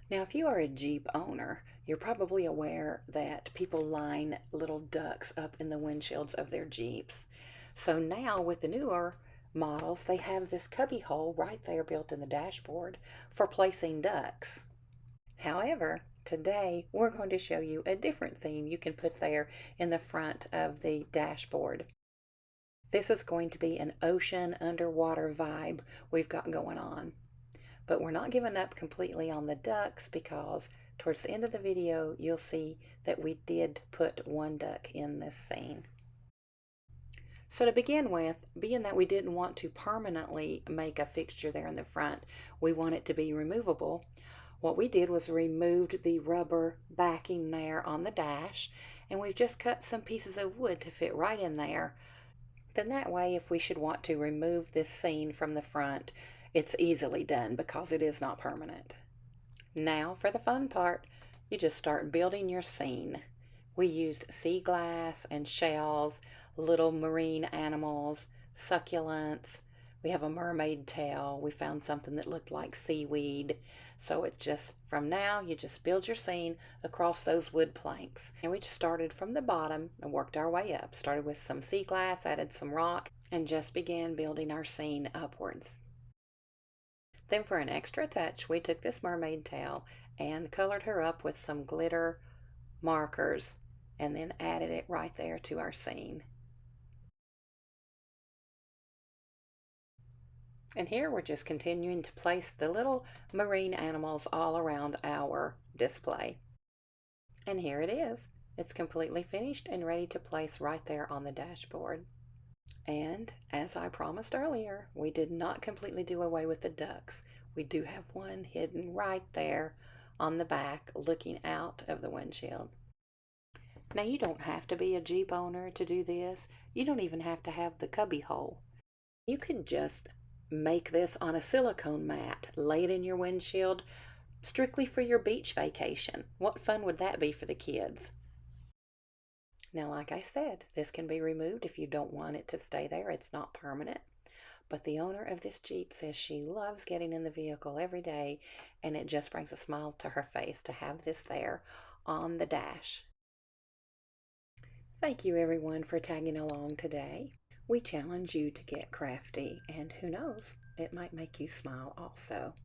Now, if you are a Jeep owner, you're probably aware that people line little ducks up in the windshields of their Jeeps. So now with the newer models, they have this cubby hole right there built in the dashboard for placing ducks. However, today we're going to show you a different theme you can put there in the front of the dashboard. This is going to be an ocean underwater vibe we've got going on. But we're not giving up completely on the ducks because towards the end of the video, you'll see that we did put one duck in this scene. So to begin with, being that we didn't want to permanently make a fixture there in the front, we want it to be removable. What we did was removed the rubber backing there on the dash, and we've just cut some pieces of wood to fit right in there. Then that way, if we should want to remove this scene from the front, it's easily done because it is not permanent. Now for the fun part, you just start building your scene. We used sea glass and shells, little marine animals, succulents. We have a mermaid tail. We found something that looked like seaweed. So it's just, from now, you just build your scene across those wood planks. And we just started from the bottom and worked our way up. Started with some sea glass, added some rock, and just began building our scene upwards. Then for an extra touch, we took this mermaid tail and colored her up with some glitter markers and then added it right there to our scene. And here we're just continuing to place the little marine animals all around our display. And here it is. It's completely finished and ready to place right there on the dashboard. And as I promised earlier, we did not completely do away with the ducks. We do have one hidden right there on the back looking out of the windshield. Now you don't have to be a Jeep owner to do this. You don't even have to have the cubby hole. You can just make this on a silicone mat, lay it in your windshield, strictly for your beach vacation. What fun would that be for the kids? Now, like I said, this can be removed if you don't want it to stay there. It's not permanent. But the owner of this Jeep says she loves getting in the vehicle every day, and it just brings a smile to her face to have this there on the dash. Thank you, everyone, for tagging along today. We challenge you to get crafty, and who knows, it might make you smile also.